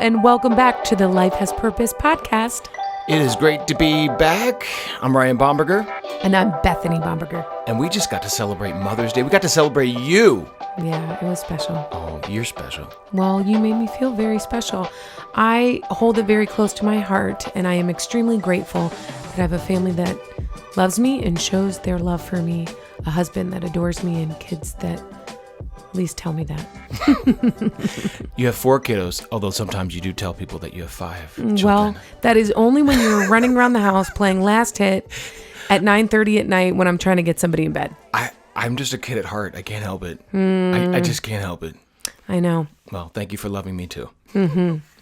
and welcome back to the Life Has Purpose podcast. It is great to be back. I'm Ryan Bomberger. And I'm Bethany Bomberger. And we just got to celebrate Mother's Day. We got to celebrate you. Yeah, it was special. Oh, you're special. Well, you made me feel very special. I hold it very close to my heart, and I am extremely grateful that I have a family that loves me and shows their love for me, a husband that adores me, and kids that at least tell me that. You have 4 kiddos, although sometimes you do tell people that you have 5 children. Well, that is only when you're running around the house playing Last Hit at 9:30 at night when I'm trying to get somebody in bed. I'm just a kid at heart. I can't help it. I just can't help it. I know. Well, thank you for loving me too.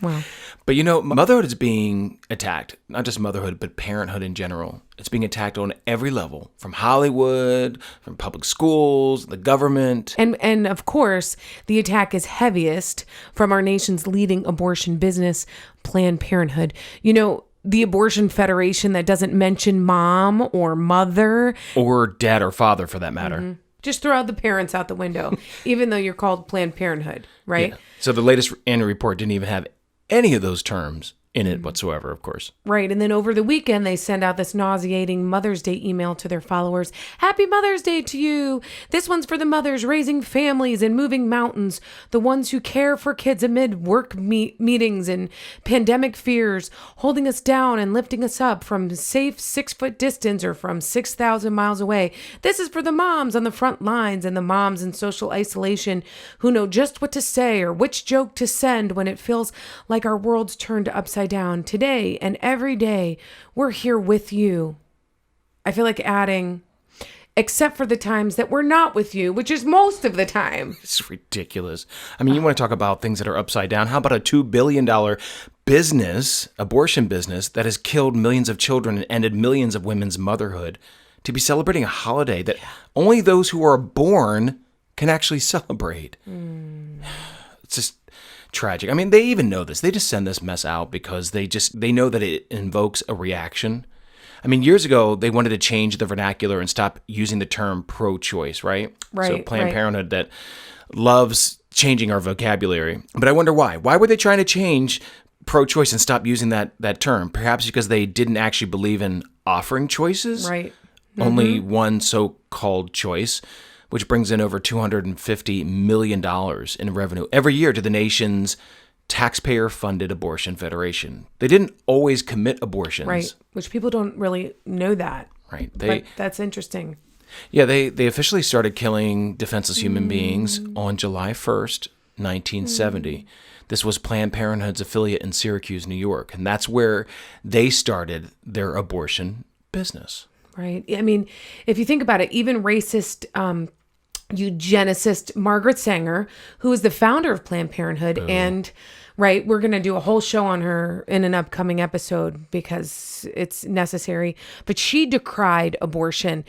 Wow. But you know, motherhood is being attacked. Not just motherhood, but parenthood in general. It's being attacked on every level, from Hollywood, from public schools, the government. And of course, the attack is heaviest from our nation's leading abortion business, Planned Parenthood. You know, the abortion federation that doesn't mention mom or mother. Or dad or father, for that matter. Just throw the parents out the window, even though you're called Planned Parenthood, right? Yeah. So the latest annual report didn't even have any of those terms in it whatsoever, of course. Right. And then over the weekend, they send out this nauseating Mother's Day email to their followers. Happy Mother's Day to you. This one's for the mothers raising families and moving mountains, the ones who care for kids amid work meetings and pandemic fears, holding us down and lifting us up from safe 6-foot distance or from 6,000 miles away. This is for the moms on the front lines and the moms in social isolation who know just what to say or which joke to send when it feels like our world's turned upside down. Today and every day, we're here with you. I feel like adding, except for the times that we're not with you, which is most of the time. It's ridiculous. I mean, you want to talk about things that are upside down. How about a $2 billion business, abortion business, that has killed millions of children and ended millions of women's motherhood, to be celebrating a holiday that only those who are born can actually celebrate? It's just tragic. I mean, they even know this. They just send this mess out because they know that it invokes a reaction. I mean, years ago, they wanted to change the vernacular and stop using the term pro-choice, right? So Planned Parenthood that loves changing our vocabulary. But I wonder why. Why were they trying to change pro-choice and stop using that term? Perhaps because they didn't actually believe in offering choices? Right. Only one so-called choice, which brings in over $250 million in revenue every year to the nation's taxpayer-funded abortion federation. They didn't always commit abortions. Right, which people don't really know that. Right. But that's interesting. Yeah, they officially started killing defenseless human beings on July 1st, 1970. This was Planned Parenthood's affiliate in Syracuse, New York, and that's where they started their abortion business. Right. I mean, if you think about it, even racist eugenicist Margaret Sanger, who is the founder of Planned Parenthood, and right, we're going to do a whole show on her in an upcoming episode because it's necessary. But she decried abortion.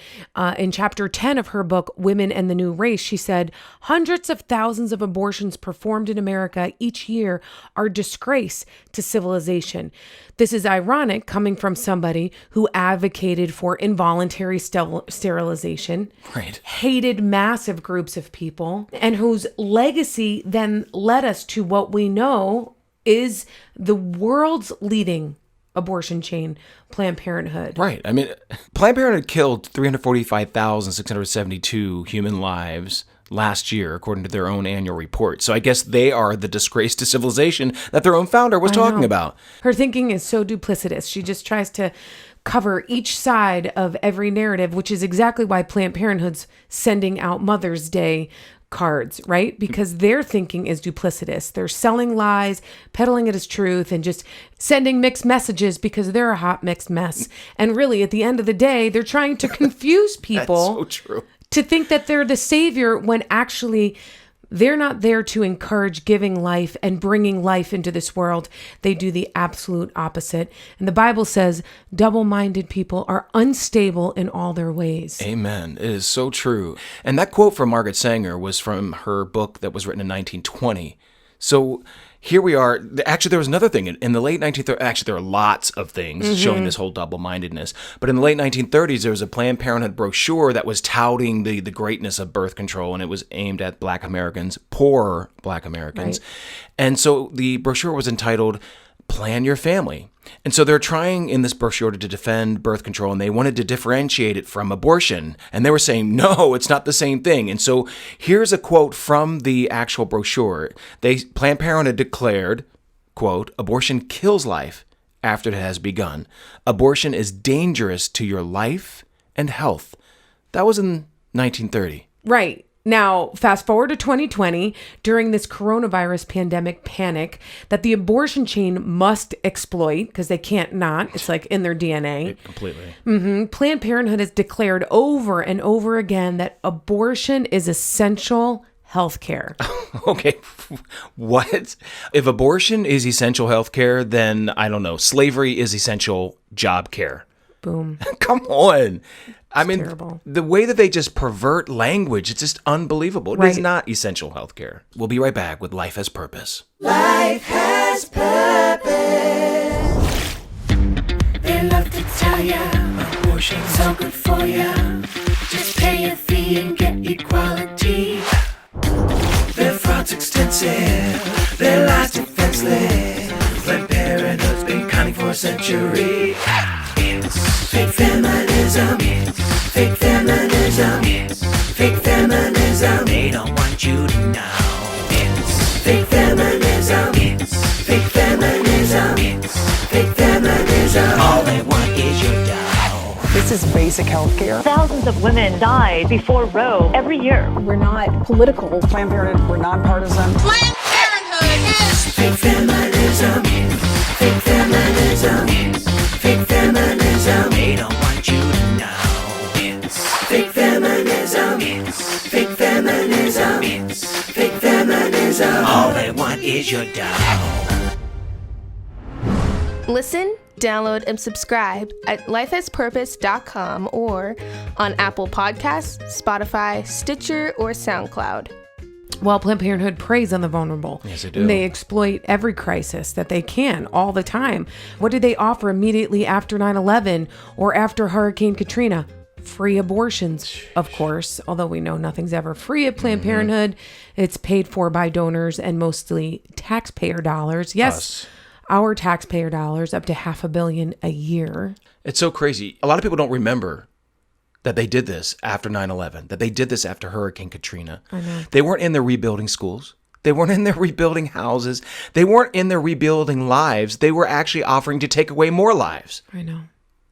In chapter 10 of her book, Women and the New Race, she said, hundreds of thousands of abortions performed in America each year are a disgrace to civilization. This is ironic coming from somebody who advocated for involuntary sterilization, Right. hated massive groups of people, and whose legacy then led us to what we know is the world's leading abortion chain, Planned Parenthood. Right. I mean, Planned Parenthood killed 345,672 human lives last year, according to their own annual report. So I guess they are the disgrace to civilization that their own founder was talking about. Her thinking is so duplicitous. She just tries to cover each side of every narrative, which is exactly why Planned Parenthood's sending out Mother's Day cards, right? Because their thinking is duplicitous. They're selling lies, peddling it as truth, and just sending mixed messages because they're a hot mixed mess. And really, at the end of the day, they're trying to confuse people. That's so true. To think that they're the savior when actually they're not there to encourage giving life and bringing life into this world. They do the absolute opposite. And the Bible says double-minded people are unstable in all their ways. Amen. It is so true. And that quote from Margaret Sanger was from her book that was written in 1920. So here we are. Actually, there was another thing. In the late 1930s, actually, there are lots of things showing this whole double-mindedness. But in the late 1930s, there was a Planned Parenthood brochure that was touting the greatness of birth control, and it was aimed at Black Americans, poor Black Americans. Right. And so the brochure was entitled Plan Your Family. And so they're trying in this brochure to defend birth control, and they wanted to differentiate it from abortion. And they were saying, no, it's not the same thing. And so here's a quote from the actual brochure. Planned Parenthood declared, quote, abortion kills life after it has begun. Abortion is dangerous to your life and health. That was in 1930. Right. Now, fast forward to 2020, during this coronavirus pandemic panic that the abortion chain must exploit because they can't not. It's like in their DNA. Completely. Planned Parenthood has declared over and over again that abortion is essential health care. Okay. What? If abortion is essential health care, then I don't know. Slavery is essential job care. Boom. Come on. I mean, terrible. The way that they just pervert language, it's just unbelievable. It is Right. not essential healthcare. We'll be right back with Life Has Purpose. Life has purpose. They love to tell ya abortion's so good for ya. Just pay a fee and get equality. Their fraud's extensive, their lies defenseless. Planned Parenthood's been conning for a century. It's fake feminism. It's fake feminism. It's fake feminism. They don't want you to know. It's fake feminism. It's fake feminism. It's fake feminism. All they want is your dough. This is basic health care. Thousands of women die before Roe every year. We're not political. Planned Parenthood, we're nonpartisan. Planned Parenthood is Fake feminism. Fake feminism. Fake feminism. They don't want you to know. It's fake feminism. Fake feminism. Fake feminism. All they want is your dough. Listen, download, and subscribe at lifehaspurpose.com or on Apple Podcasts, Spotify, Stitcher, or SoundCloud. Well, Planned Parenthood preys on the vulnerable. Yes, they do. And they exploit every crisis that they can all the time. What did they offer immediately after 9/11 or after Hurricane Katrina? Free abortions, of course, although we know nothing's ever free at Planned Parenthood. It's paid for by donors and mostly taxpayer dollars. Yes, Us. our taxpayer dollars, up to $500 million a year. It's so crazy. A lot of people don't remember that they did this after 9/11, that they did this after Hurricane Katrina. I know. They weren't in there rebuilding schools. They weren't in there rebuilding houses. They weren't in there rebuilding lives. They were actually offering to take away more lives. I know.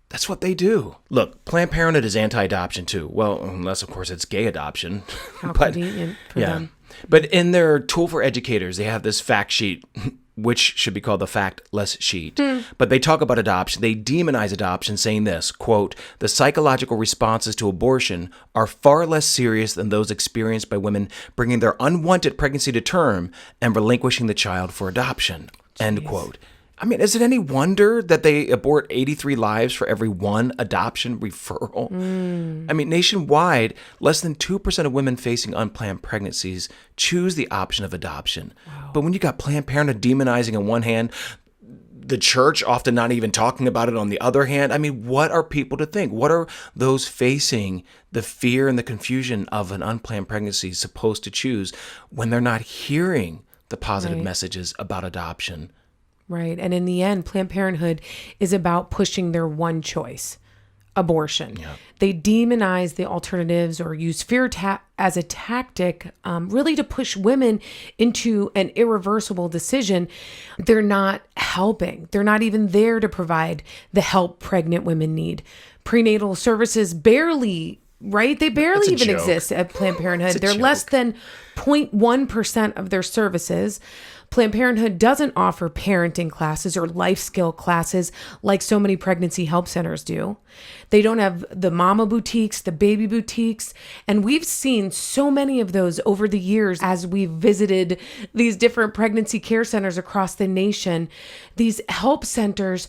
That's what they do. Look, Planned Parenthood is anti-adoption too. Well, unless, of course, it's gay adoption. How convenient for them. But in their tool for educators, they have this fact sheet, which should be called the factless sheet. But they talk about adoption. They demonize adoption, saying this, quote, the psychological responses to abortion are far less serious than those experienced by women bringing their unwanted pregnancy to term and relinquishing the child for adoption, end quote. I mean, is it any wonder that they abort 83 lives for every one adoption referral? I mean, nationwide, less than 2% of women facing unplanned pregnancies choose the option of adoption. Wow. But when you got Planned Parenthood demonizing on one hand, the church often not even talking about it on the other hand, I mean, what are people to think? What are those facing the fear and the confusion of an unplanned pregnancy supposed to choose when they're not hearing the positive messages about adoption? Right. And in the end, Planned Parenthood is about pushing their one choice, abortion. Yeah. They demonize the alternatives or use fear as a tactic, really to push women into an irreversible decision. They're not helping. They're not even there to provide the help pregnant women need. Prenatal services barely, right? They barely even exist at Planned Parenthood. They're less than 0.1% of their services. Planned Parenthood doesn't offer parenting classes or life skill classes like so many pregnancy help centers do. They don't have the mama boutiques, the baby boutiques, and we've seen so many of those over the years as we've visited these different pregnancy care centers across the nation. These help centers,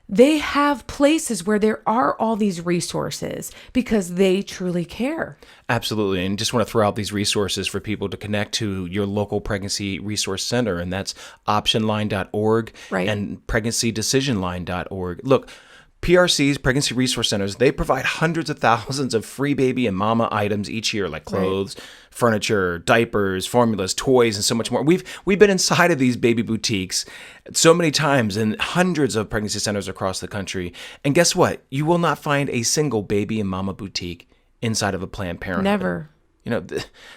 they have places where there are all these resources because they truly care. Absolutely. And just want to throw out these resources for people to connect to your local pregnancy resource center. And that's optionline.org Right. and pregnancy-decision-line.org. Look, PRCs, pregnancy resource centers, they provide hundreds of thousands of free baby and mama items each year, like clothes, furniture, diapers, formulas, toys, and so much more. We've been inside of these baby boutiques so many times in hundreds of pregnancy centers across the country. And guess what? You will not find a single baby and mama boutique inside of a Planned Parenthood. Never.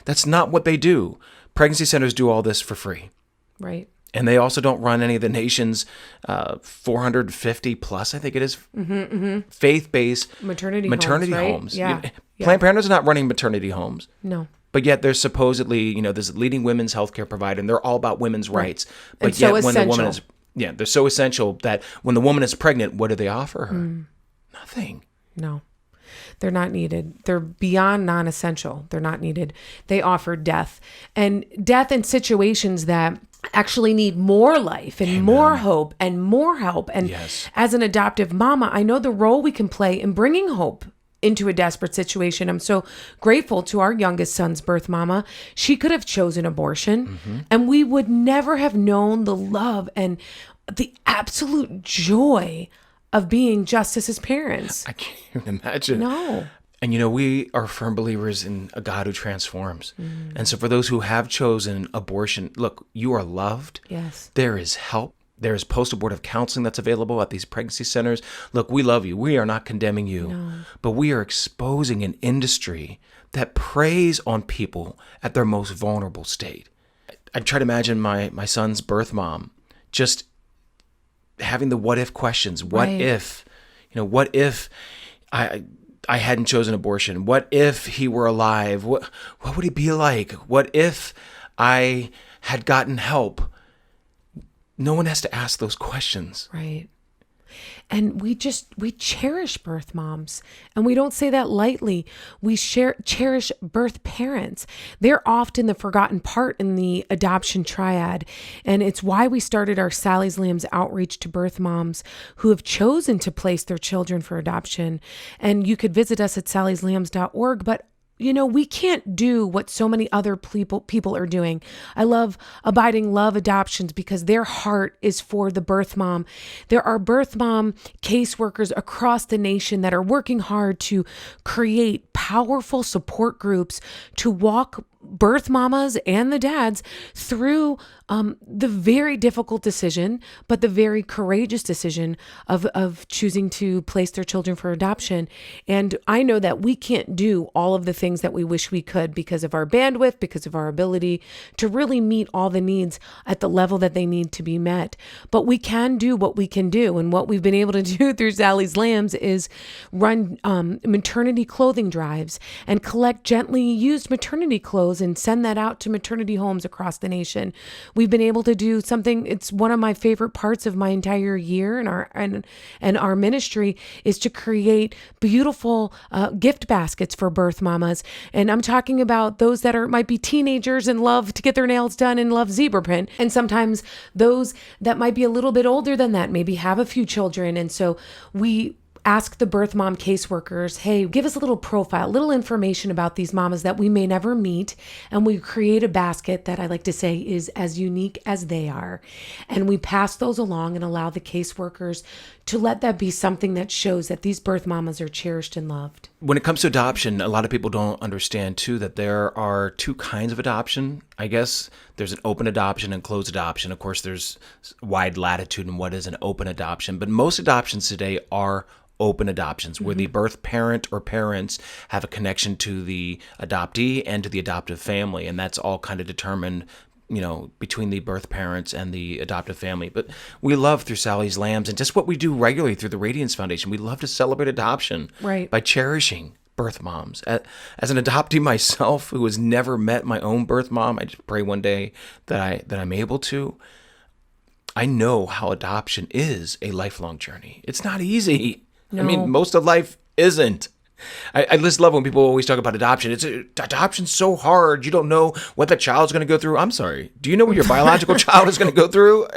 That's not what they do. Pregnancy centers do all this for free. Right. And they also don't run any of the nation's 450 plus, I think it is, faith-based Maternity homes. right? Yeah. Planned Parenthood is not running maternity homes. No. But yet they're supposedly, this leading women's healthcare provider, and they're all about women's rights. But And so yet when the woman essential. is, they're so essential that when the woman is pregnant, what do they offer her? Nothing. No. They're not needed. They're beyond non-essential. They're not needed. They offer death, and death in situations that actually need more life and more hope and more help. And Yes. as an adoptive mama, I know the role we can play in bringing hope into a desperate situation. I'm so grateful to our youngest son's birth mama. She could have chosen abortion, and we would never have known the love and the absolute joy of being just as his parents. I can't even imagine. No. And we are firm believers in a God who transforms. And so for those who have chosen abortion, look, you are loved. Yes. There is help. There is post-abortive counseling that's available at these pregnancy centers. Look, we love you. We are not condemning you, but we are exposing an industry that preys on people at their most vulnerable state. I try to imagine my son's birth mom just having the what if questions. What Right. if, what if I hadn't chosen abortion? What if he were alive? What would he be like? What if I had gotten help? No one has to ask those questions. Right. And we cherish birth moms, and we don't say that lightly. We cherish birth parents. They're often the forgotten part in the adoption triad. And it's why we started our Sally's Lambs outreach to birth moms who have chosen to place their children for adoption. And you could visit us at sallyslambs.org, but we can't do what so many other people are doing. I love Abiding Love Adoptions because their heart is for the birth mom. There are birth mom caseworkers across the nation that are working hard to create powerful support groups to walk birth mamas and the dads through the very difficult decision, but the very courageous decision of choosing to place their children for adoption. And I know that we can't do all of the things that we wish we could because of our bandwidth, because of our ability to really meet all the needs at the level that they need to be met. But we can do what we can do. And what we've been able to do through Sally's Lambs is run maternity clothing drives and collect gently used maternity clothes and send that out to maternity homes across the nation. We've been able to do something. It's one of my favorite parts of my entire year and our ministry is to create beautiful gift baskets for birth mamas. And I'm talking about those that might be teenagers and love to get their nails done and love zebra print. And sometimes those that might be a little bit older than that, maybe have a few children. And so we ask the birth mom caseworkers, hey, give us a little profile, little information about these mamas that we may never meet. And we create a basket that I like to say is as unique as they are. And we pass those along and allow the caseworkers to let that be something that shows that these birth mamas are cherished and loved. When it comes to adoption, a lot of people don't understand too that there are two kinds of adoption. I guess there's an open adoption and closed adoption. Of course, there's wide latitude in what is an open adoption, but most adoptions today are open adoptions where the birth parent or parents have a connection to the adoptee and to the adoptive family. And that's all kind of determined, between the birth parents and the adoptive family. But we love through Sally's Lambs and just what we do regularly through the Radiance Foundation. We love to celebrate adoption by cherishing birth moms. As an adoptee myself who has never met my own birth mom, I just pray one day that I'm able to. I know how adoption is a lifelong journey. It's not easy. No. I mean, most of life isn't. I just love when people always talk about adoption. Adoption's so hard. You don't know what the child's going to go through. I'm sorry. Do you know what your biological child is going to go through?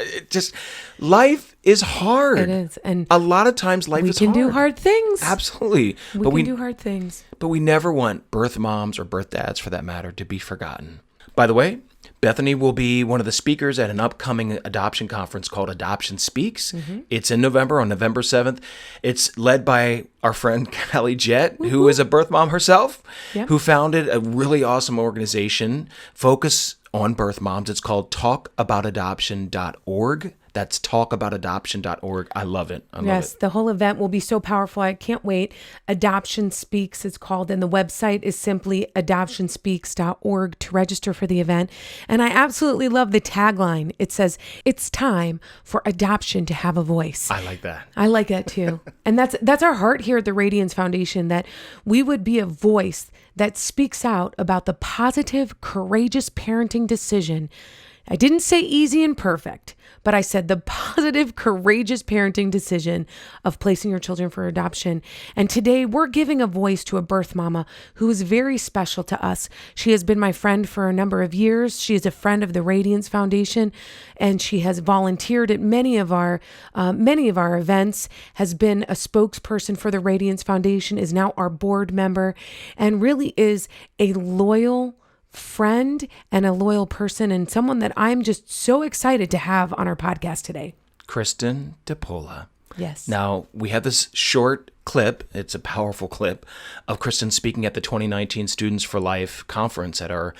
Life is hard. It is. And a lot of times life is hard. We can do hard things. Absolutely. We can do hard things. But we never want birth moms or birth dads, for that matter, to be forgotten. By the way, Bethany will be one of the speakers at an upcoming adoption conference called Adoption Speaks. Mm-hmm. It's in November, on November 7th. It's led by our friend Callie Jett, who is a birth mom herself, who founded a really awesome organization focused on birth moms. It's called talkaboutadoption.org. That's talkaboutadoption.org. I love it. I love it. The whole event will be so powerful. I can't wait. Adoption Speaks, it's called, and the website is simply adoptionspeaks.org to register for the event. And I absolutely love the tagline. It says, "It's time for adoption to have a voice." I like that. I like that too. And that's our heart here at the Radiance Foundation, that we would be a voice that speaks out about the positive, courageous parenting decision. I didn't say easy and perfect, but I said the positive, courageous parenting decision of placing your children for adoption. And today we're giving a voice to a birth mama who is very special to us. She has been my friend for a number of years. She is a friend of the Radiance Foundation, and she has volunteered at many of our events, has been a spokesperson for the Radiance Foundation, is now our board member, and really is a loyal friend and a loyal person, and someone that I'm just so excited to have on our podcast today. Kristen DePola. Yes. Now, we have this short clip, it's a powerful clip, of Kristen speaking at the 2019 Students for Life conference at our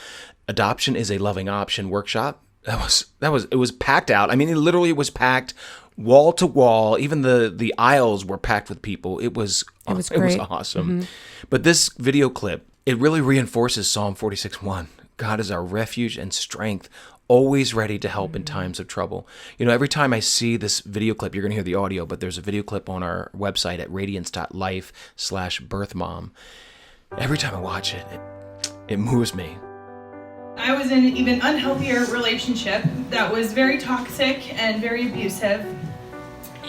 Adoption is a Loving Option workshop. It was packed out. I mean, it literally was packed wall to wall. Even the aisles were packed with people. It was great. It was awesome. Mm-hmm. But this video clip, it really reinforces Psalm 46:1. God is our refuge and strength, always ready to help in times of trouble. You know, every time I see this video clip, you're going to hear the audio, but there's a video clip on our website at radiance.life/birthmom. Every time I watch it, it moves me. I was in an even unhealthier relationship that was very toxic and very abusive.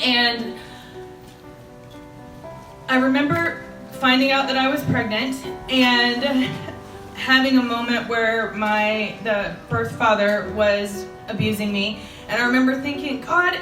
And I remember finding out that I was pregnant and having a moment where the birth father was abusing me. And I remember thinking, God,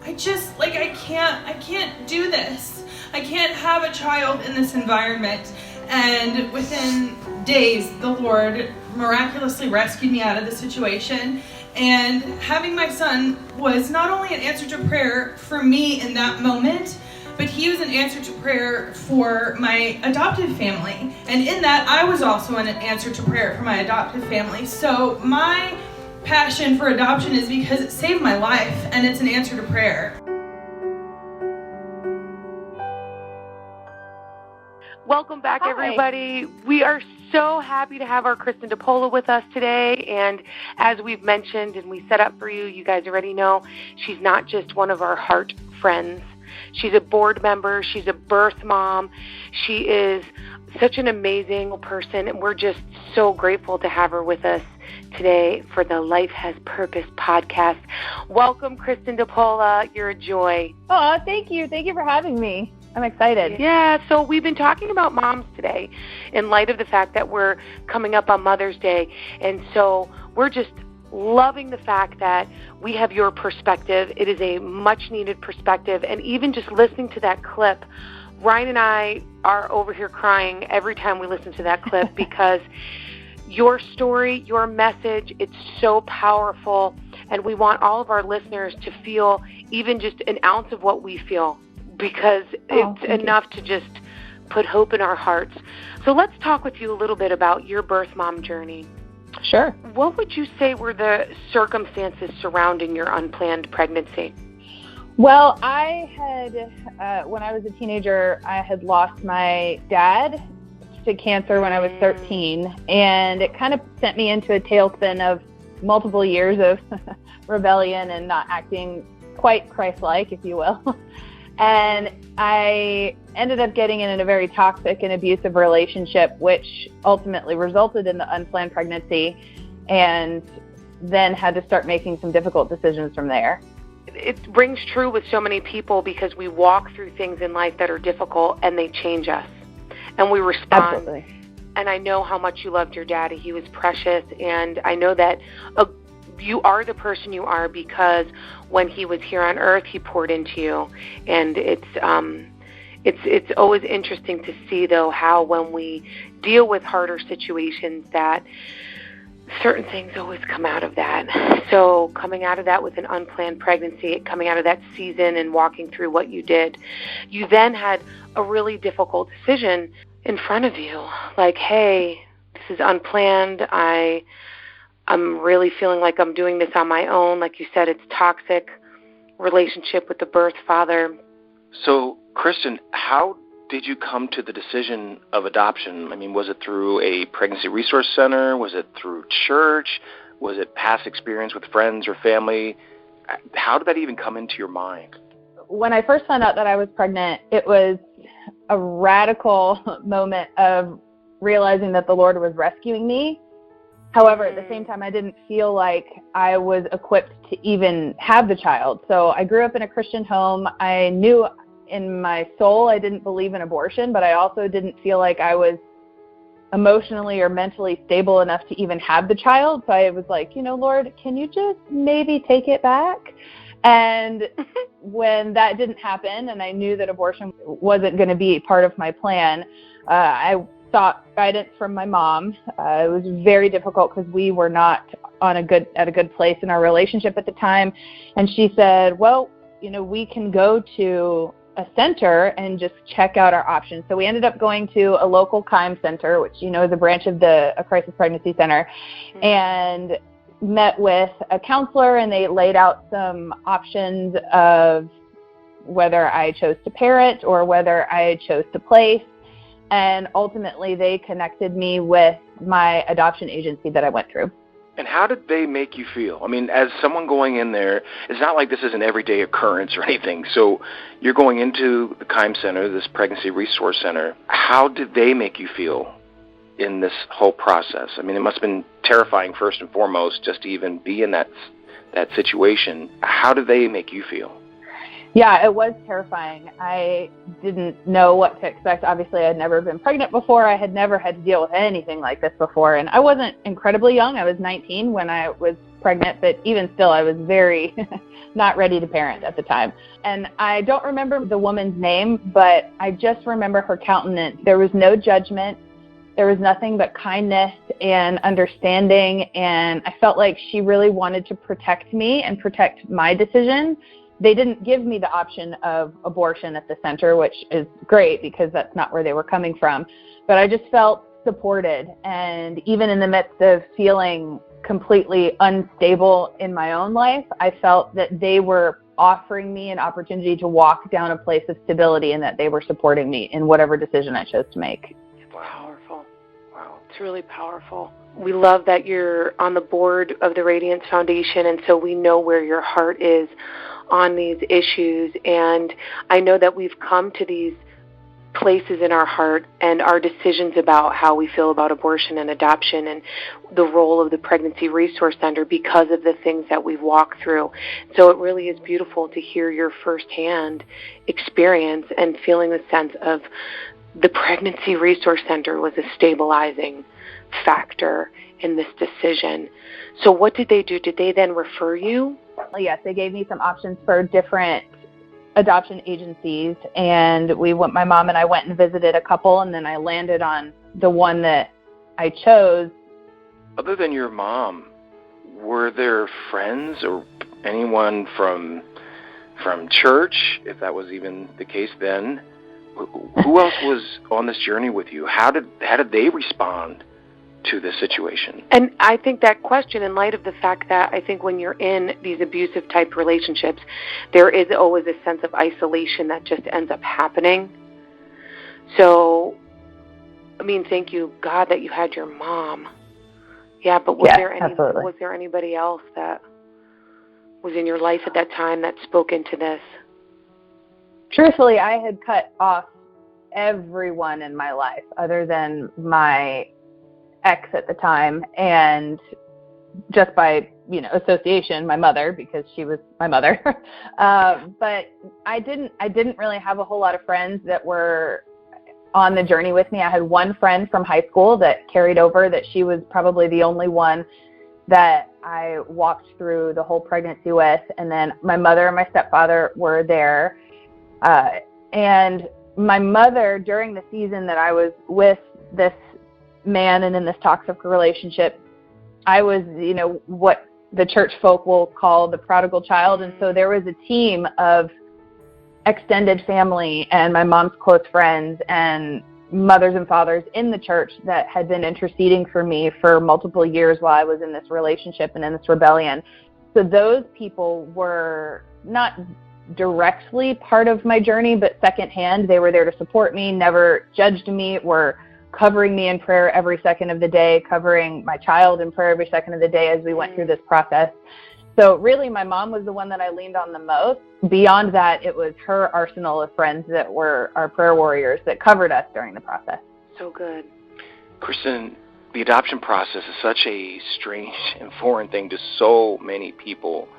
I can't do this. I can't have a child in this environment. And within days, the Lord miraculously rescued me out of the situation. And having my son was not only an answer to prayer for me in that moment, but he was an answer to prayer for my adoptive family. And in that, I was also an answer to prayer for my adoptive family. So my passion for adoption is because it saved my life, and it's an answer to prayer. Welcome back, everybody. We are so happy to have our Kristen DePola with us today. And as we've mentioned and we set up for you, you guys already know, she's not just one of our heart friends. She's a board member. She's a birth mom. She is such an amazing person, and we're just so grateful to have her with us today for the Life Has Purpose podcast. Welcome, Kristen DePola. You're a joy. Oh, thank you. Thank you for having me. I'm excited. Yeah, so we've been talking about moms today in light of the fact that we're coming up on Mother's Day, and so we're just loving the fact that we have your perspective. It is a much-needed perspective, and even just listening to that clip, Ryan and I are over here crying every time we listen to that clip because your story, your message, it's so powerful, and we want all of our listeners to feel even just an ounce of what we feel, because it's enough to just put hope in our hearts. So let's talk with you a little bit about your birth mom journey. Sure. What would you say were the circumstances surrounding your unplanned pregnancy? Well, I had, when I was a teenager, I had lost my dad to cancer when I was 13, and it kind of sent me into a tailspin of multiple years of rebellion and not acting quite Christ-like, if you will. And I ended up getting in a very toxic and abusive relationship, which ultimately resulted in the unplanned pregnancy, and then had to start making some difficult decisions from there. It rings true with so many people because we walk through things in life that are difficult and they change us. and we respond. Absolutely. And I know how much you loved your daddy. He was precious, and I know that you are the person you are because when he was here on earth, he poured into you. And it's always interesting to see, though, how when we deal with harder situations that certain things always come out of that. So coming out of that with an unplanned pregnancy, coming out of that season and walking through what you did, you then had a really difficult decision in front of you. Like, hey, this is unplanned. I'm really feeling like I'm doing this on my own. Like you said, it's toxic relationship with the birth father. So, Kristen, how did you come to the decision of adoption? I mean, was it through a pregnancy resource center? Was it through church? Was it past experience with friends or family? How did that even come into your mind? When I first found out that I was pregnant, it was a radical moment of realizing that the Lord was rescuing me. However, at the same time, I didn't feel like I was equipped to even have the child. So I grew up in a Christian home. I knew in my soul I didn't believe in abortion, but I also didn't feel like I was emotionally or mentally stable enough to even have the child. So I was like, Lord, can you just maybe take it back? And when that didn't happen and I knew that abortion wasn't going to be part of my plan, I sought guidance from my mom. It was very difficult because we were not at a good place in our relationship at the time. And she said, well, we can go to a center and just check out our options. So we ended up going to a local KIME center, which, is a branch of a crisis pregnancy center, and met with a counselor, and they laid out some options of whether I chose to parent or whether I chose to place. And ultimately, they connected me with my adoption agency that I went through. And how did they make you feel? I mean, as someone going in there, it's not like this is an everyday occurrence or anything. So you're going into the KIME Center, this Pregnancy Resource Center. How did they make you feel in this whole process? I mean, it must have been terrifying first and foremost just to even be in that situation. How did they make you feel? Yeah, it was terrifying. I didn't know what to expect. Obviously, I had never been pregnant before. I had never had to deal with anything like this before. And I wasn't incredibly young. I was 19 when I was pregnant, but even still, I was very not ready to parent at the time. And I don't remember the woman's name, but I just remember her countenance. There was no judgment. There was nothing but kindness and understanding. And I felt like she really wanted to protect me and protect my decision. They didn't give me the option of abortion at the center, which is great because that's not where they were coming from. But I just felt supported. And even in the midst of feeling completely unstable in my own life, I felt that they were offering me an opportunity to walk down a place of stability and that they were supporting me in whatever decision I chose to make. It's powerful. Wow, it's really powerful. We love that you're on the board of the Radiance Foundation, and so we know where your heart is on these issues. And I know that we've come to these places in our heart and our decisions about how we feel about abortion and adoption and the role of the Pregnancy Resource Center because of the things that we've walked through. So it really is beautiful to hear your firsthand experience and feeling the sense of the Pregnancy Resource Center was a stabilizing factor in this decision. So what did they do? Did they then refer you? Yes, they gave me some options for different adoption agencies, and my mom and I went and visited a couple, and then I landed on the one that I chose. Other than your mom, were there friends or anyone from church, if that was even the case then? Who else was on this journey with you? How did they respond to this situation? And I think that question, in light of the fact that I think when you're in these abusive type relationships, there is always a sense of isolation that just ends up happening. So, I mean, thank you, God, that you had your mom. Yeah, but was there anybody else that was in your life at that time that spoke into this? Truthfully, I had cut off everyone in my life other than my ex at the time, and just by association, my mother, because she was my mother. But I didn't really have a whole lot of friends that were on the journey with me. I had one friend from high school that carried over, that she was probably the only one that I walked through the whole pregnancy with. And then my mother and my stepfather were there. And my mother, during the season that I was with this man and in this toxic relationship, I was, what the church folk will call the prodigal child. And so there was a team of extended family and my mom's close friends and mothers and fathers in the church that had been interceding for me for multiple years while I was in this relationship and in this rebellion. So those people were not directly part of my journey, but secondhand. They were there to support me, never judged me, were covering me in prayer every second of the day, covering my child in prayer every second of the day as we went through this process. So really, my mom was the one that I leaned on the most. Beyond that, it was her arsenal of friends that were our prayer warriors that covered us during the process. So good. Kristen, the adoption process is such a strange and foreign thing to so many people.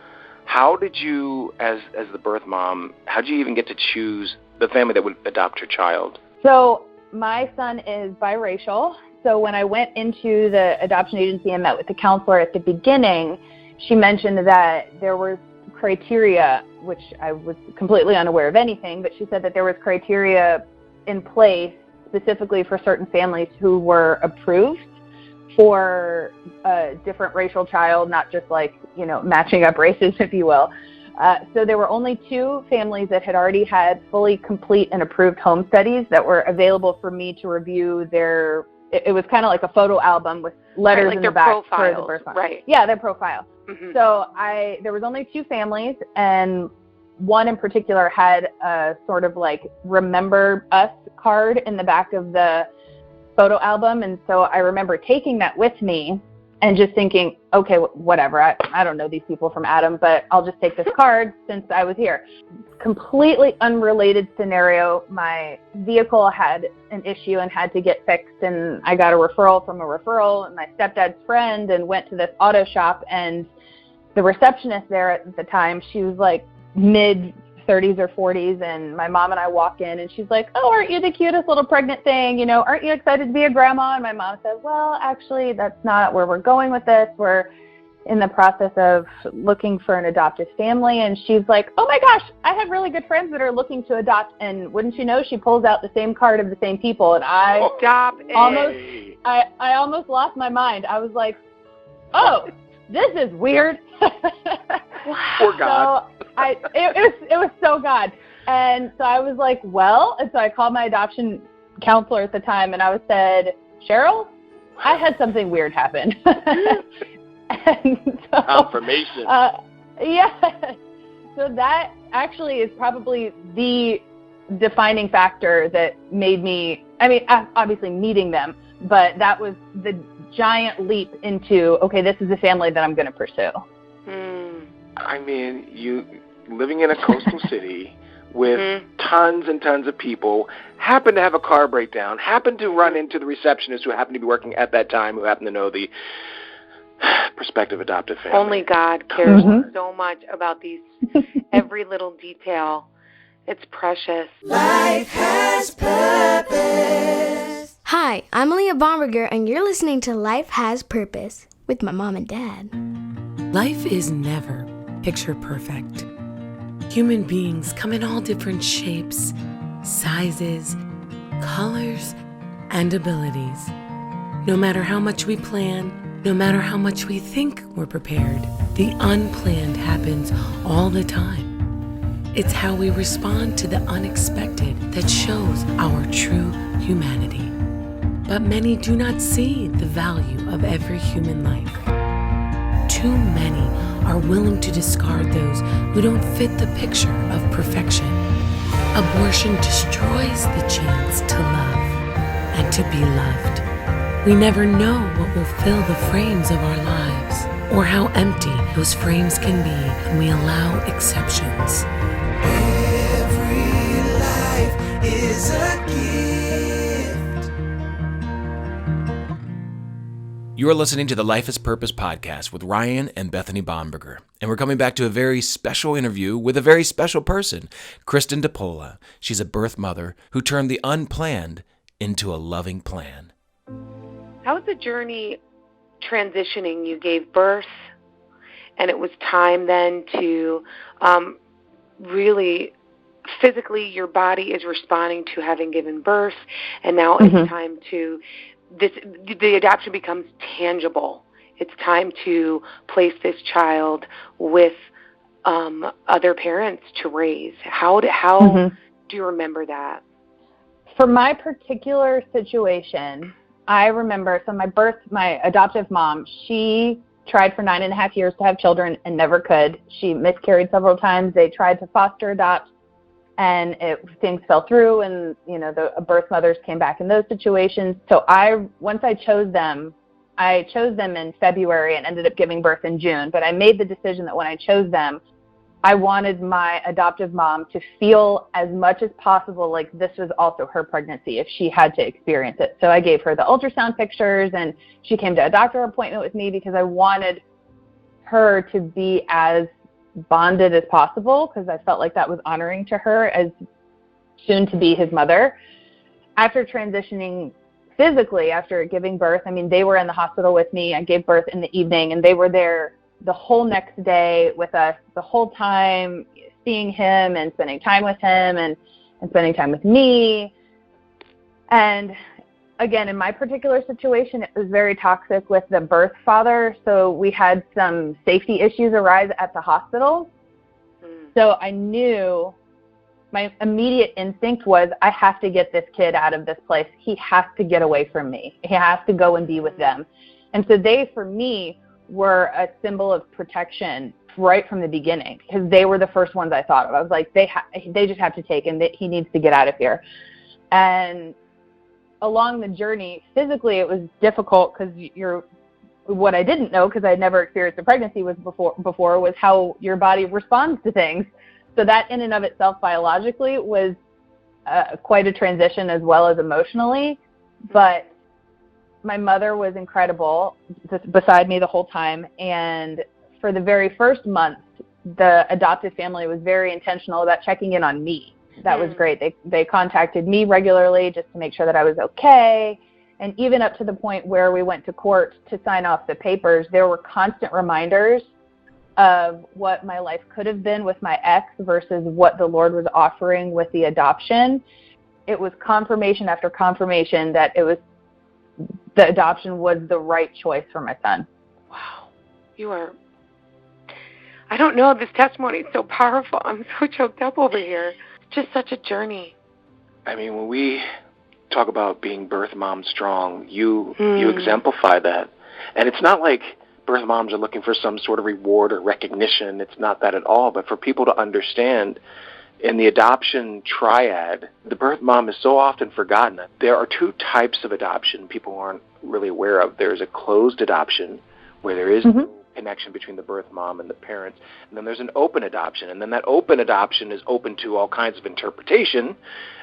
How did you, as the birth mom, how did you even get to choose the family that would adopt your child? So my son is biracial. So when I went into the adoption agency and met with the counselor at the beginning, she mentioned that there was criteria, which I was completely unaware of anything, but she said that there was criteria in place specifically for certain families who were approved for a different racial child, not just matching up races, if you will. So there were only 2 families that had already had fully complete and approved home studies that were available for me to review their, it was kind of like a photo album with letters in the back for the birth mom. Right. Yeah, their profile. Mm-hmm. So there was only 2 families, and one in particular had a sort of remember us card in the back of the photo album. And so I remember taking that with me and just thinking, okay, whatever. I don't know these people from Adam, but I'll just take this card since I was here. Completely unrelated scenario. My vehicle had an issue and had to get fixed, and I got a referral from a referral and my stepdad's friend and went to this auto shop, and the receptionist there at the time, she was mid 30s or 40s, and my mom and I walk in, and she's like, "Oh, aren't you the cutest little pregnant thing? Aren't you excited to be a grandma?" And my mom said, "Well, actually, that's not where we're going with this. We're in the process of looking for an adoptive family." And she's like, "Oh my gosh, I have really good friends that are looking to adopt." And wouldn't you know, she pulls out the same card of the same people. And I almost lost my mind. I was like, "Oh, this is weird." Poor God. So it was so God. And so I was like, well, and so I called my adoption counselor at the time, and I said, "Cheryl, I had something weird happen." And so, confirmation. Yeah. So that actually is probably the defining factor that made me, obviously meeting them, but that was the giant leap into, okay, this is the family that I'm going to pursue. You living in a coastal city with tons and tons of people, happen to have a car breakdown, happen to run into the receptionist who happened to be working at that time, who happened to know the prospective adoptive family. Only God cares so much about these, every little detail. It's precious. Life has purpose. Hi, I'm Leah Bomberger, and you're listening to Life Has Purpose with my mom and dad. Life is never picture perfect. Human beings come in all different shapes, sizes, colors, and abilities. No matter how much we plan, no matter how much we think we're prepared, the unplanned happens all the time. It's how we respond to the unexpected that shows our true humanity. But many do not see the value of every human life. Too many are willing to discard those who don't fit the picture of perfection. Abortion destroys the chance to love and to be loved. We never know what will fill the frames of our lives, or how empty those frames can be when we allow exceptions. Every life is a gift. You are listening to the Life is Purpose podcast with Ryan and Bethany Bomberger. And we're coming back to a very special interview with a very special person, Kristen DePola. She's a birth mother who turned the unplanned into a loving plan. How was the journey transitioning? You gave birth, and it was time then to really physically your body is responding to having given birth, and now it's time to the adoption becomes tangible. It's time to place this child with other parents to raise. How do you remember that? For my particular situation, I remember, so my adoptive mom, she tried for 9.5 years to have children and never could. She miscarried several times. They tried to foster adopt, and things fell through, and the birth mothers came back in those situations. So once I chose them in February and ended up giving birth in June. But I made the decision that when I chose them, I wanted my adoptive mom to feel as much as possible like this was also her pregnancy if she had to experience it. So I gave her the ultrasound pictures, and she came to a doctor appointment with me because I wanted her to be as bonded as possible, because I felt like that was honoring to her as soon to be his mother. After transitioning physically, after giving birth, they were in the hospital with me. I gave birth in the evening, and they were there the whole next day with us, the whole time, seeing him and spending time with him and spending time with me. And again, in my particular situation, it was very toxic with the birth father. So we had some safety issues arise at the hospital. So I knew, my immediate instinct was, I have to get this kid out of this place. He has to get away from me. He has to go and be with them. And so they, for me, were a symbol of protection right from the beginning, because they were the first ones I thought of. I was like, they just have to take him. He needs to get out of here. And along the journey, physically, it was difficult because what I didn't know, because I had never experienced a pregnancy before, was how your body responds to things. So that in and of itself, biologically, was quite a transition, as well as emotionally. But my mother was incredible, beside me the whole time. And for the very first month, the adoptive family was very intentional about checking in on me. That was great. They contacted me regularly just to make sure that I was okay. And even up to the point where we went to court to sign off the papers, there were constant reminders of what my life could have been with my ex versus what the Lord was offering with the adoption. It was confirmation after confirmation that the adoption was the right choice for my son. Wow. I don't know, this testimony is so powerful. I'm so choked up over here. Just such a journey. When we talk about being birth mom strong, you exemplify that. And it's not like birth moms are looking for some sort of reward or recognition. It's not that at all. But for people to understand, in the adoption triad, the birth mom is so often forgotten. There are two types of adoption people aren't really aware of. There's a closed adoption, where there is no connection between the birth mom and the parents. And then there's an open adoption. And then that open adoption is open to all kinds of interpretation.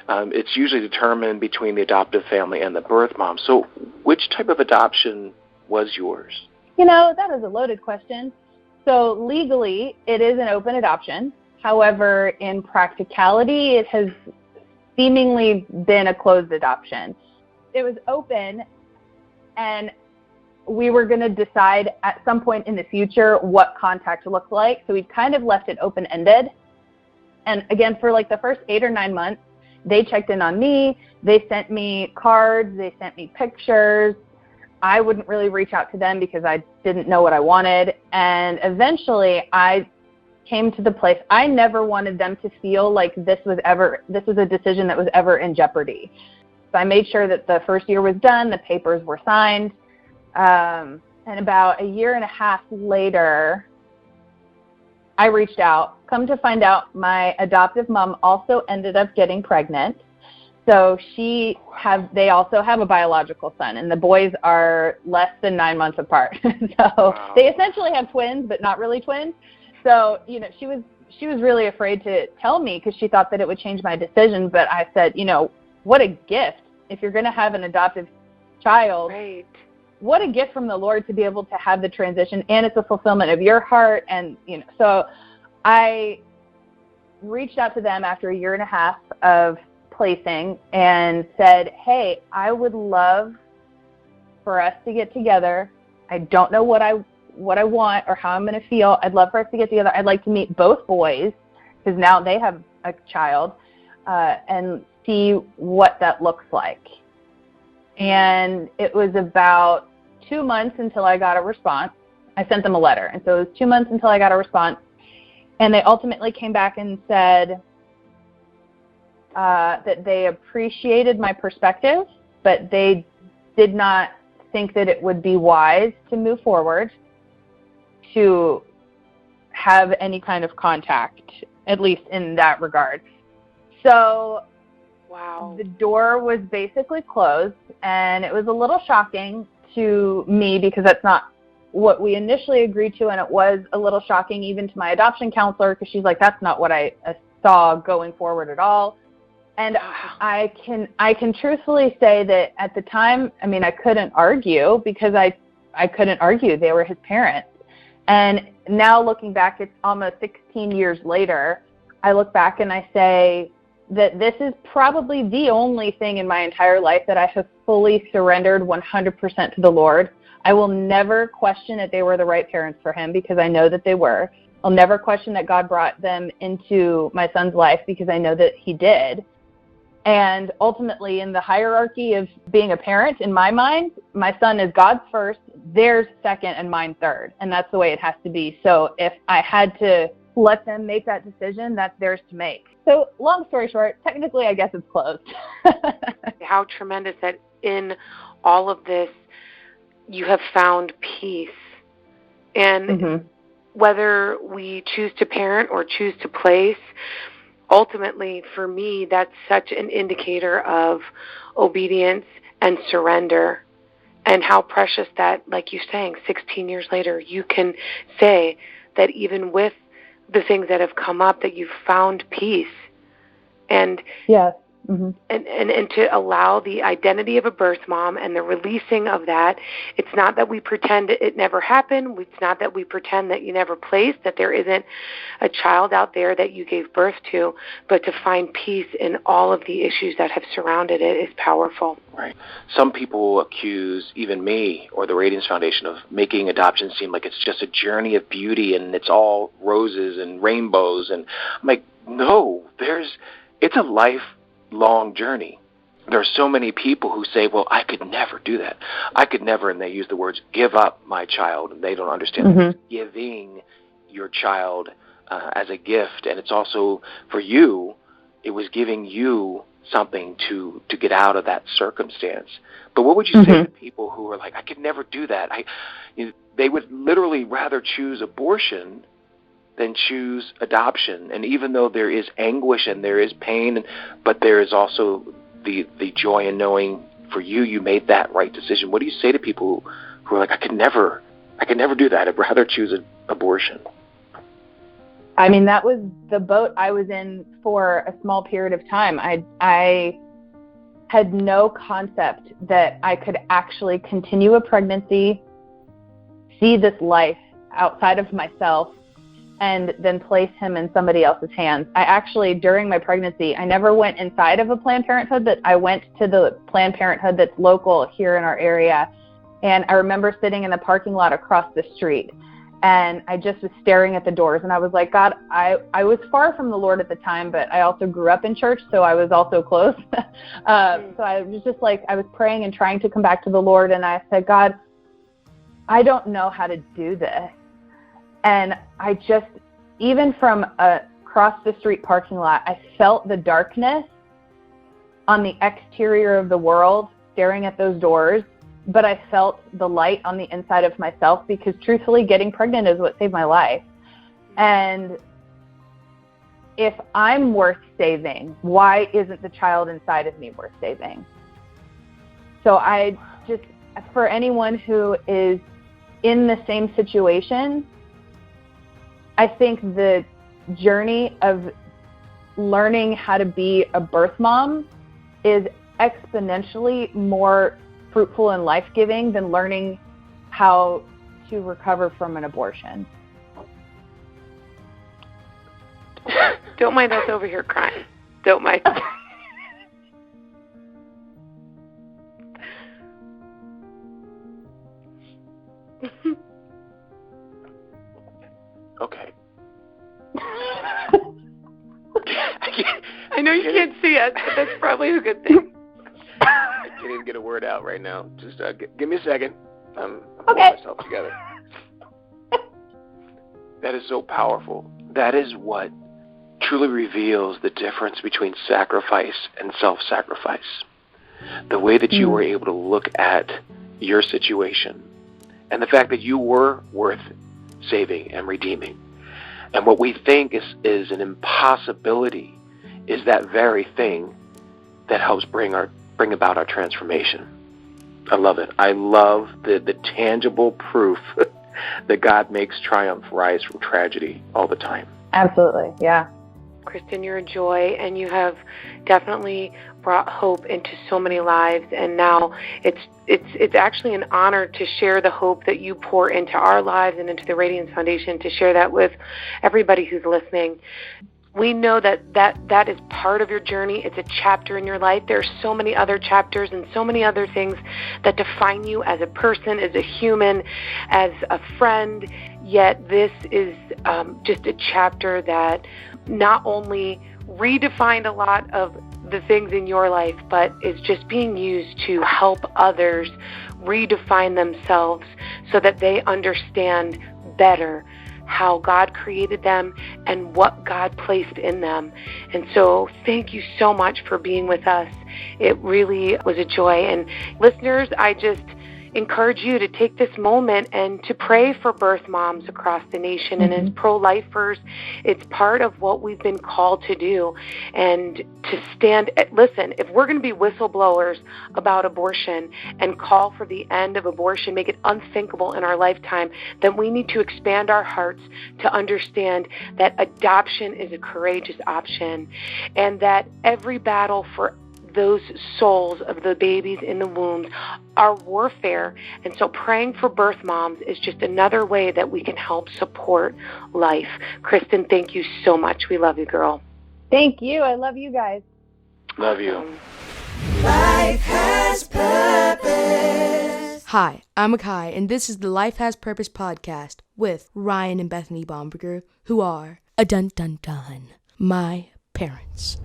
It's usually determined between the adoptive family and the birth mom. So which type of adoption was yours? That is a loaded question. So legally, it is an open adoption. However, in practicality, it has seemingly been a closed adoption. It was open, and we were going to decide at some point in the future what contact looked like. So we kind of left it open-ended. And again, for like the first 8 or 9 months, they checked in on me. They sent me cards. They sent me pictures. I wouldn't really reach out to them because I didn't know what I wanted. And eventually I came to the place, I never wanted them to feel like this was a decision that was ever in jeopardy. So I made sure that the first year was done, the papers were signed. And about 1.5 years later, I reached out. Come to find out, my adoptive mom also ended up getting pregnant. So they also have a biological son, and the boys are less than 9 months apart. So they essentially have twins, but not really twins. So, she was really afraid to tell me because she thought that it would change my decision. But I said, what a gift if you're going to have an adoptive child. Right. What a gift from the Lord to be able to have the transition, and it's a fulfillment of your heart. And, so I reached out to them after 1.5 years of placing and said, hey, I would love for us to get together. I don't know what I want or how I'm going to feel. I'd love for us to get together. I'd like to meet both boys because now they have a child and see what that looks like. And it was about 2 months until I got a response. I sent them a letter. And so it was 2 months until I got a response. And they ultimately came back and said that they appreciated my perspective, but they did not think that it would be wise to move forward to have any kind of contact, at least in that regard. So wow, the door was basically closed, and it was a little shocking to me because that's not what we initially agreed to, and it was a little shocking even to my adoption counselor because she's like, that's not what I saw going forward at all. And I can truthfully say that at the time, I mean, I couldn't argue because I couldn't argue. They were his parents. And now looking back, it's almost 16 years later, I look back and I say that this is probably the only thing in my entire life that I have fully surrendered 100% to the Lord. I will never question that they were the right parents for him because I know that they were. I'll never question that God brought them into my son's life because I know that he did. And ultimately, in the hierarchy of being a parent, in my mind, my son is God's first, theirs second, and mine third. And that's the way it has to be. So if I had to let them make that decision, that's theirs to make. So long story short, technically, I guess it's closed. How tremendous that in all of this, you have found peace. And whether we choose to parent or choose to place, ultimately, for me, that's such an indicator of obedience and surrender, and how precious that, like you're saying, 16 years later, you can say that even with the things that have come up, that you've found peace. And yes. And to allow the identity of a birth mom and the releasing of that, it's not that we pretend it never happened. It's not that we pretend that you never placed, that there isn't a child out there that you gave birth to, but to find peace in all of the issues that have surrounded it is powerful. Right. Some people accuse even me or the Radiance Foundation of making adoption seem like it's just a journey of beauty and it's all roses and rainbows. And I'm like, no, it's a lifelong journey. There are so many people who say, well, I could never do that. I could never, and they use the words, give up my child. And they don't understand that it's giving your child as a gift. And it's also, for you, it was giving you something to get out of that circumstance. But what would you say to people who are like, I could never do that? They would literally rather choose abortion than choose adoption. And even though there is anguish and there is pain, but there is also the joy in knowing for you made that right decision. What do you say to people who are like, I could never do that. I'd rather choose an abortion? I mean, that was the boat I was in for a small period of time. I had no concept that I could actually continue a pregnancy, see this life outside of myself, and then place him in somebody else's hands. I actually, during my pregnancy, I never went inside of a Planned Parenthood, but I went to the Planned Parenthood that's local here in our area. And I remember sitting in the parking lot across the street, and I just was staring at the doors. And I was like, God, I was far from the Lord at the time, but I also grew up in church, so I was also close. So I was just like, I was praying and trying to come back to the Lord. And I said, God, I don't know how to do this. And I just, even from across the street parking lot, I felt the darkness on the exterior of the world staring at those doors, but I felt the light on the inside of myself because truthfully, getting pregnant is what saved my life. And if I'm worth saving, why isn't the child inside of me worth saving? So I just, for anyone who is in the same situation, I think the journey of learning how to be a birth mom is exponentially more fruitful and life-giving than learning how to recover from an abortion. Don't mind us over here crying. Don't mind. Okay. I know you can't see us, but that's probably a good thing. I can't even get a word out right now. Just give me a second. I'm Okay. pulling myself together. That is so powerful. That is what truly reveals the difference between sacrifice and self-sacrifice. The way that you were able to look at your situation and the fact that you were worth saving and redeeming. And what we think is an impossibility is that very thing that helps bring about our transformation. I love it. I love the tangible proof that God makes triumph rise from tragedy all the time. Absolutely, yeah. Kristen, you're a joy, and you have definitely brought hope into so many lives. And now it's actually an honor to share the hope that you pour into our lives and into the Radiance Foundation, to share that with everybody who's listening. We know that is part of your journey. It's a chapter in your life. There are so many other chapters and so many other things that define you as a person, as a human, as a friend. Yet this is just a chapter that not only redefined a lot of the things in your life, but is just being used to help others redefine themselves so that they understand better how God created them and what God placed in them. And so thank you so much for being with us. It really was a joy. And listeners, I just encourage you to take this moment and to pray for birth moms across the nation. And as pro-lifers, it's part of what we've been called to do. And to stand, listen, if we're going to be whistleblowers about abortion and call for the end of abortion, make it unthinkable in our lifetime, then we need to expand our hearts to understand that adoption is a courageous option, and that every battle for those souls of the babies in the womb are warfare. And so praying for birth moms is just another way that we can help support life. Kristen, thank you so much. We love you, girl. Thank you. I love you guys. Love you. Life has purpose. Hi, I'm Akai, and this is the Life Has Purpose podcast with Ryan and Bethany Bomberger, who are my parents.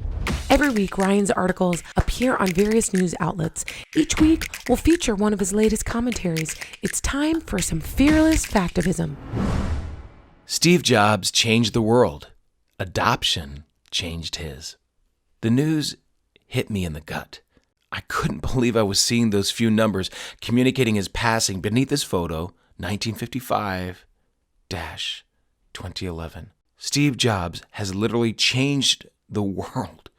Every week, Ryan's articles appear on various news outlets. Each week, we'll feature one of his latest commentaries. It's time for some fearless factivism. Steve Jobs changed the world. Adoption changed his. The news hit me in the gut. I couldn't believe I was seeing those few numbers communicating his passing beneath this photo, 1955-2011. Steve Jobs has literally changed the world.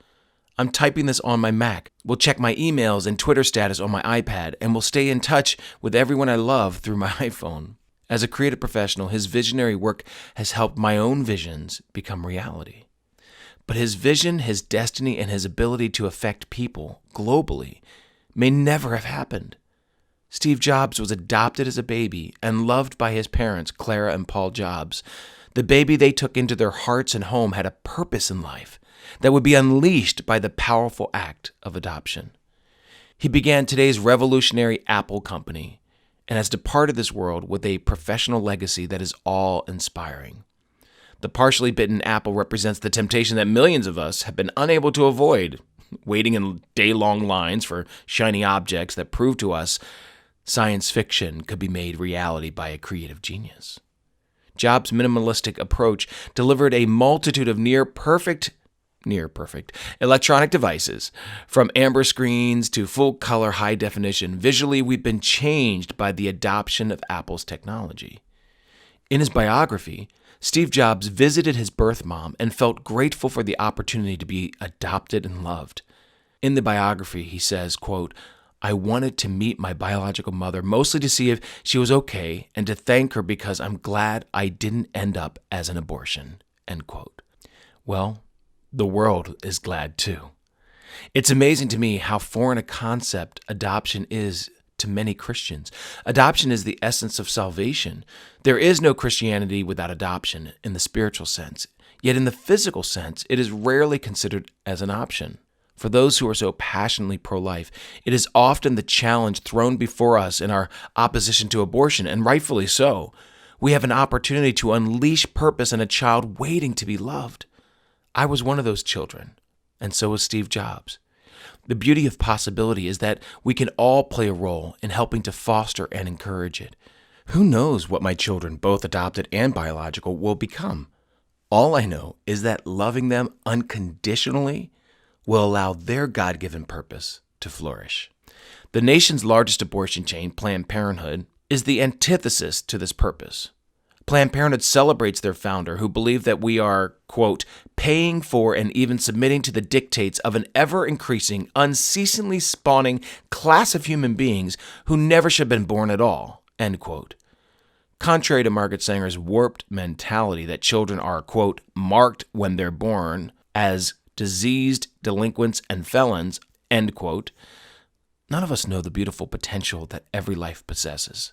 I'm typing this on my Mac. We'll check my emails and Twitter status on my iPad, and we'll stay in touch with everyone I love through my iPhone. As a creative professional, his visionary work has helped my own visions become reality. But his vision, his destiny, and his ability to affect people globally may never have happened. Steve Jobs was adopted as a baby and loved by his parents, Clara and Paul Jobs. The baby they took into their hearts and home had a purpose in life that would be unleashed by the powerful act of adoption. He began today's revolutionary Apple company and has departed this world with a professional legacy that is awe-inspiring. The partially bitten apple represents the temptation that millions of us have been unable to avoid, waiting in day-long lines for shiny objects that prove to us science fiction could be made reality by a creative genius. Jobs' minimalistic approach delivered a multitude of near perfect electronic devices. From amber screens to full-color high-definition, visually we've been changed by the adoption of Apple's technology. In his biography, Steve Jobs visited his birth mom and felt grateful for the opportunity to be adopted and loved. In the biography, he says, quote, "I wanted to meet my biological mother mostly to see if she was okay and to thank her because I'm glad I didn't end up as an abortion," end quote. Well, the world is glad too. It's amazing to me how foreign a concept adoption is to many Christians. Adoption is the essence of salvation. There is no Christianity without adoption in the spiritual sense, yet in the physical sense, it is rarely considered as an option. For those who are so passionately pro-life, it is often the challenge thrown before us in our opposition to abortion, and rightfully so. We have an opportunity to unleash purpose in a child waiting to be loved. I was one of those children, and so was Steve Jobs. The beauty of possibility is that we can all play a role in helping to foster and encourage it. Who knows what my children, both adopted and biological, will become? All I know is that loving them unconditionally will allow their God-given purpose to flourish. The nation's largest abortion chain, Planned Parenthood, is the antithesis to this purpose. Planned Parenthood celebrates their founder, who believed that we are, quote, paying for and even submitting to the dictates of an ever-increasing, unceasingly spawning class of human beings who never should have been born at all, end quote. Contrary to Margaret Sanger's warped mentality that children are, quote, marked when they're born as diseased delinquents and felons, end quote, none of us know the beautiful potential that every life possesses.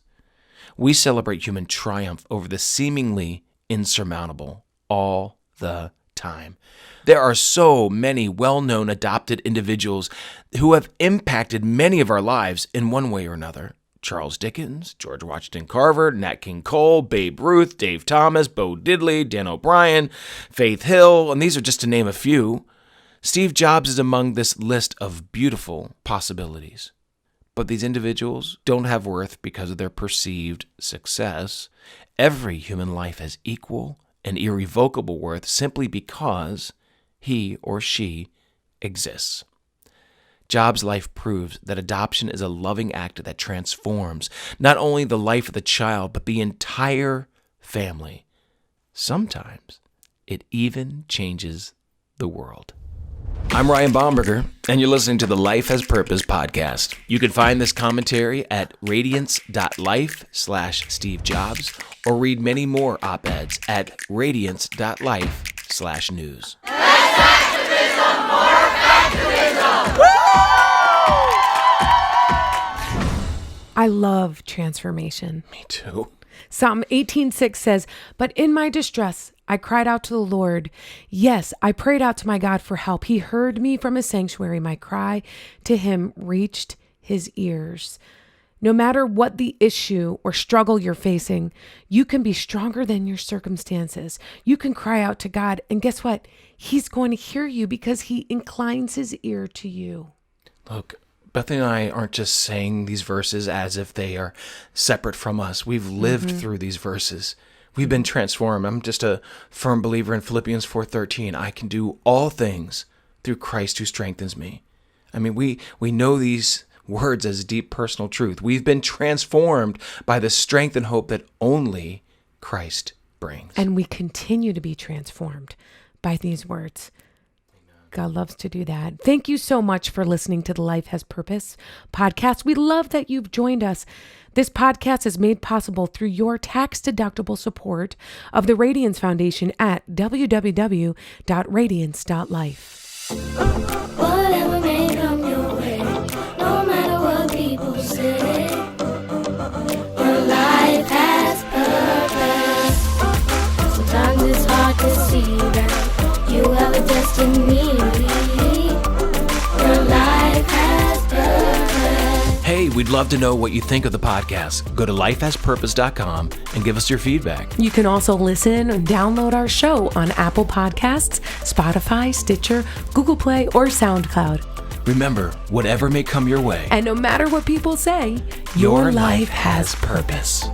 We celebrate human triumph over the seemingly insurmountable all the time. There are so many well-known adopted individuals who have impacted many of our lives in one way or another. Charles Dickens, George Washington Carver, Nat King Cole, Babe Ruth, Dave Thomas, Bo Diddley, Dan O'Brien, Faith Hill, and these are just to name a few. Steve Jobs is among this list of beautiful possibilities. But these individuals don't have worth because of their perceived success. Every human life has equal and irrevocable worth simply because he or she exists. Jobs' life proves that adoption is a loving act that transforms not only the life of the child, but the entire family. Sometimes it even changes the world. I'm Ryan Baumberger, and you're listening to the Life Has Purpose podcast. You can find this commentary at radiance.life/Steve Jobs, or read many more op-eds at radiance.life/news. Less activism, more activism! I love transformation. Me too. Psalm 18:6 says, "But in my distress, I cried out to the Lord. Yes, I prayed out to my God for help. He heard me from his sanctuary. My cry to him reached his ears." No matter what the issue or struggle you're facing, you can be stronger than your circumstances. You can cry out to God, and guess what? He's going to hear you because he inclines his ear to you. Look, Bethany and I aren't just saying these verses as if they are separate from us. We've lived through these verses. We've been transformed. I'm just a firm believer in Philippians 4:13. I can do all things through Christ who strengthens me. I mean, we know these words as deep personal truth. We've been transformed by the strength and hope that only Christ brings. And we continue to be transformed by these words. God loves to do that. Thank you so much for listening to the Life Has Purpose podcast. We love that you've joined us. This podcast is made possible through your tax-deductible support of the Radiance Foundation at www.radiance.life. Whatever may come your way, no matter what people say, your life has purpose. Sometimes it's hard to see that you have a destiny. Your life has purpose. Hey, we'd love to know what you think of the podcast. Go to lifehaspurpose.com and give us your feedback. You can also listen and download our show on Apple Podcasts, Spotify, Stitcher, Google Play, or SoundCloud. Remember, whatever may come your way, And no matter what people say, your life has purpose.